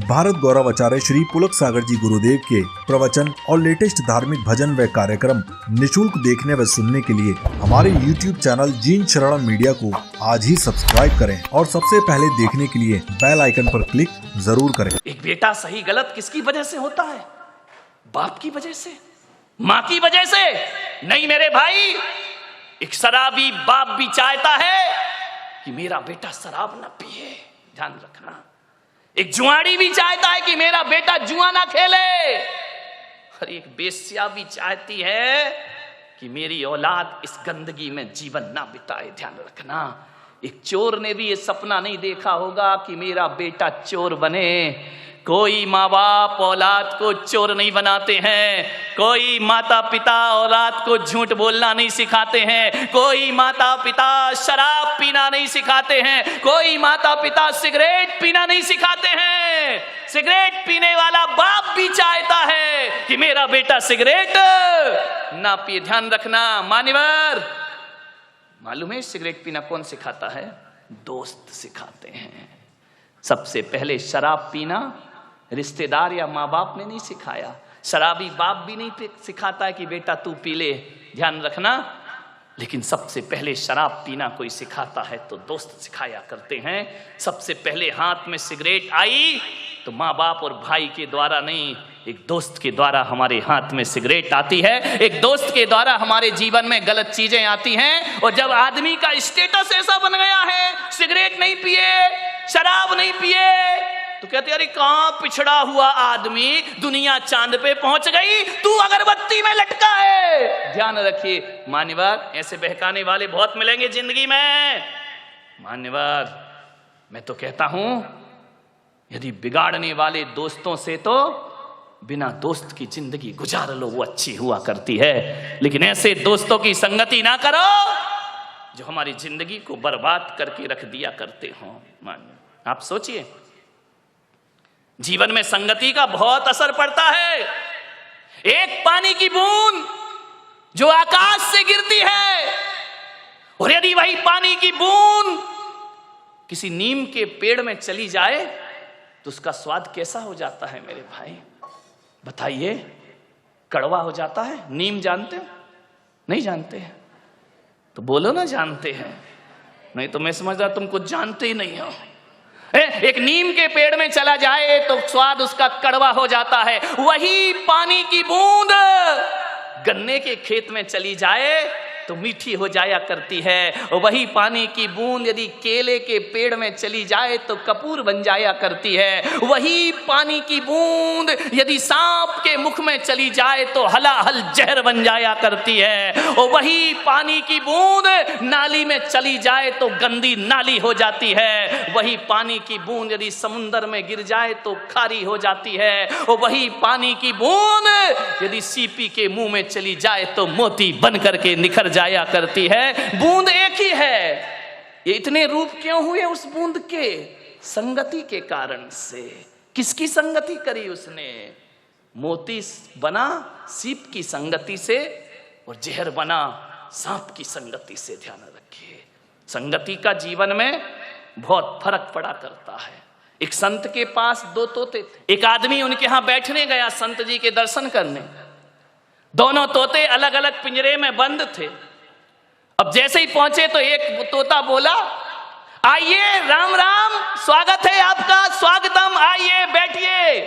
भारत गौरव आचार्य श्री पुलक सागर जी गुरुदेव के प्रवचन और लेटेस्ट धार्मिक भजन व कार्यक्रम निशुल्क देखने व सुनने के लिए हमारे YouTube चैनल जीन शरण मीडिया को आज ही सब्सक्राइब करें और सबसे पहले देखने के लिए बेल आइकन पर क्लिक जरूर करें। एक बेटा सही गलत किसकी वजह से होता है? बाप की वजह से, माँ की वजह से नहीं मेरे भाई। एक शराबी बाप भी चाहता है कि मेरा बेटा शराब ना पिए, ध्यान रखना। एक जुआड़ी भी चाहता है कि मेरा बेटा जुआ ना खेले, और एक बेश्या भी चाहती है कि मेरी औलाद इस गंदगी में जीवन ना बिताए, ध्यान रखना। एक चोर ने भी ये सपना नहीं देखा होगा कि मेरा बेटा चोर बने। कोई माँ बाप औलाद को चोर नहीं बनाते हैं, कोई माता पिता औलाद को झूठ बोलना नहीं सिखाते हैं, कोई माता पिता शराब पीना नहीं सिखाते हैं, कोई माता पिता सिगरेट पीना नहीं सिखाते हैं। सिगरेट पीने वाला बाप भी चाहता है कि मेरा बेटा सिगरेट ना पिए, ध्यान रखना। मान्यवर, मालूम है सिगरेट पीना कौन सिखाता है? दोस्त सिखाते हैं। सबसे पहले शराब पीना रिश्तेदार या माँ बाप ने नहीं सिखाया। शराबी बाप भी नहीं सिखाता है कि बेटा तू पी ले, ध्यान रखना। लेकिन सबसे पहले शराब पीना कोई सिखाता है तो दोस्त सिखाया करते हैं। सबसे पहले हाथ में सिगरेट आई तो माँ बाप और भाई के द्वारा नहीं, एक दोस्त के द्वारा हमारे हाथ में सिगरेट आती है। एक दोस्त के द्वारा हमारे जीवन में गलत चीजें आती हैं। और जब आदमी का स्टेटस ऐसा बन गया है, सिगरेट नहीं पिए, शराब नहीं पिए, तो कहते अरे कहां पिछड़ा हुआ आदमी, दुनिया चांद पे पहुंच गई, तू अगरबत्ती में लटका है। ध्यान रखिए मान्यवर, ऐसे बहकाने वाले बहुत मिलेंगे जिंदगी में। मान्यवर, मैं तो कहता हूं यदि बिगाड़ने वाले दोस्तों से तो बिना दोस्त की जिंदगी गुजार लो, वो अच्छी हुआ करती है। लेकिन ऐसे दोस्तों की संगति ना करो जो हमारी जिंदगी को बर्बाद करके रख दिया करते हो। मान्य आप सोचिए, जीवन में संगति का बहुत असर पड़ता है। एक पानी की बूंद जो आकाश से गिरती है, और यदि वही पानी की बूंद किसी नीम के पेड़ में चली जाए तो उसका स्वाद कैसा हो जाता है मेरे भाई? बताइए, कड़वा हो जाता है। नीम जानते हो? नहीं जानते हैं तो बोलो ना जानते हैं, नहीं तो मैं समझता तुम कुछ जानते ही नहीं हो। एक नीम के पेड़ में चला जाए तो स्वाद उसका कड़वा हो जाता है। वही पानी की बूंद गन्ने के खेत में चली जाए तो मीठी हो जाया करती है। और वही पानी की बूंद यदि केले के पेड़ में चली जाए तो कपूर बन जाया करती है। वही पानी की बूंद यदि सांप के मुख में चली जाए तो हलाहल जहर बन जाया करती है। और वही पानी की बूंद नाली में चली जाए तो गंदी नाली हो जाती है। वही पानी की बूंद यदि समुंदर में गिर जाए तो खारी हो जाती है। और वही पानी की बूंद यदि सीपी के मुंह में चली जाए तो मोती बन करके निखर जाया करती है। बूंद एक ही है। ये इतने रूप क्यों हुए उस बूंद के? संगति के कारण से। किसकी संगति करी उसने? मोती बना सीप की संगति से, और जहर बना सांप की संगति से। ध्यान रखिए, संगति का जीवन में बहुत फर्क पड़ा करता है। एक संत के पास दो तोते थे। एक आदमी उनके यहां बैठने गया संत जी के दर्शन करने। दोनों तोते अलग अलग पिंजरे में बंद थे। अब जैसे ही पहुंचे तो एक तोता बोला, आइए, राम राम, स्वागत है आपका, स्वागतम, आइए बैठिए।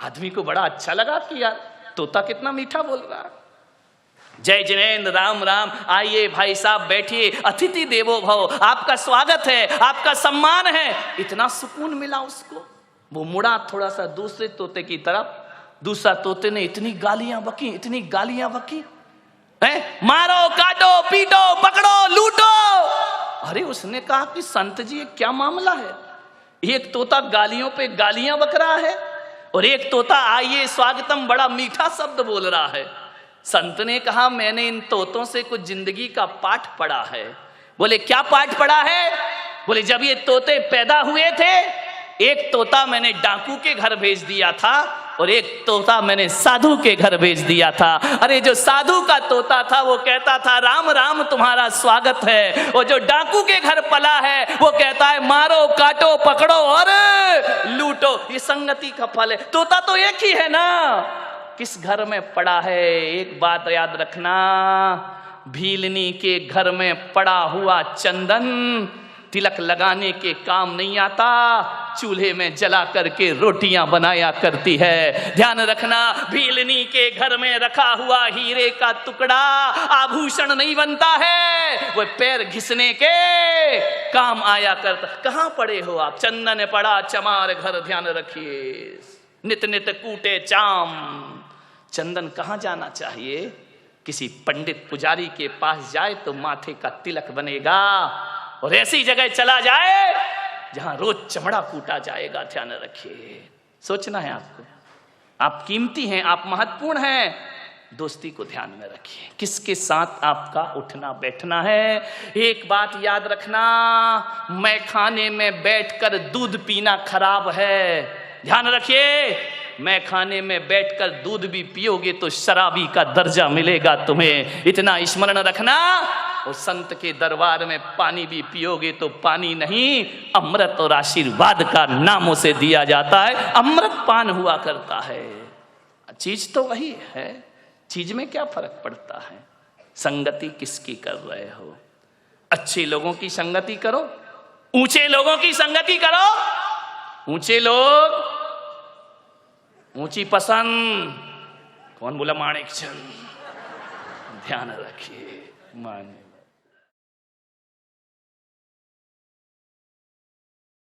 आदमी को बड़ा अच्छा लगा कि यार तोता कितना मीठा बोल रहा है। जय जिनेन्द्र, राम राम, आइए भाई साहब बैठिए, अतिथि देवो भव, आपका स्वागत है, आपका सम्मान है। इतना सुकून मिला उसको। वो मुड़ा थोड़ा सा दूसरे तोते की तरफ। दूसरा तोते ने इतनी गालियां बकी, इतनी गालियां बकी, मारो, काटो, पीटो, पकड़ो, लूटो। अरे उसने कहा कि संत जी क्या मामला है? एक तोता गालियों पे गालियां बक रहा है और एक तोता आइए स्वागतम बड़ा मीठा शब्द बोल रहा है। संत ने कहा, मैंने इन तोतों से कुछ जिंदगी का पाठ पढ़ा है। बोले क्या पाठ पढ़ा है? बोले जब ये तोते पैदा हुए थे, एक तोता मैंने डाकू के घर भेज दिया था, और एक तोता मैंने साधु के घर भेज दिया था। अरे जो साधु का तोता था वो कहता था राम राम तुम्हारा स्वागत है, और जो डाकू के घर पला है वो कहता है मारो काटो पकड़ो और लूटो। ये संगति का फल है। तोता तो एक ही है ना, किस घर में पड़ा है। एक बात याद रखना, भीलनी के घर में पड़ा हुआ चंदन तिलक लगाने के काम नहीं आता, चूल्हे में जला करके रोटियां बनाया करती है। ध्यान रखना, भीलनी के घर में रखा हुआ हीरे का टुकड़ा आभूषण नहीं बनता है, वो पैर घिसने के काम आया करता। कहां पड़े हो आप? चंदन पड़ा चमार घर, ध्यान रखिए। नित नित कूटे चाम। चंदन कहां जाना चाहिए? किसी पंडित पुजारी के पास जाए तो माथे का तिलक बनेगा, और ऐसी जगह चला जाए जहां रोज चमड़ा कूटा जाएगा। ध्यान रखिए, सोचना है आपको। आप कीमती हैं, आप महत्वपूर्ण हैं। दोस्ती को ध्यान में रखिए, किसके साथ आपका उठना बैठना है। एक बात याद रखना, मैं खाने में बैठकर दूध पीना खराब है। ध्यान रखिए, मैं खाने में बैठकर दूध भी पियोगे तो शराबी का दर्जा मिलेगा तुम्हें। इतना स्मरण रखना। और संत के दरबार में पानी भी पियोगे तो पानी नहीं, अमृत और आशीर्वाद का नाम उसे दिया जाता है। अमृत पान हुआ करता है। चीज तो वही है, चीज में क्या फर्क पड़ता है। संगति किसकी कर रहे हो? अच्छे लोगों की संगति करो, ऊंचे लोगों की संगति करो। ऊंचे लोग, ऊंची पसंद। कौन बोला? माणिक चंद। ध्यान रखिए, माने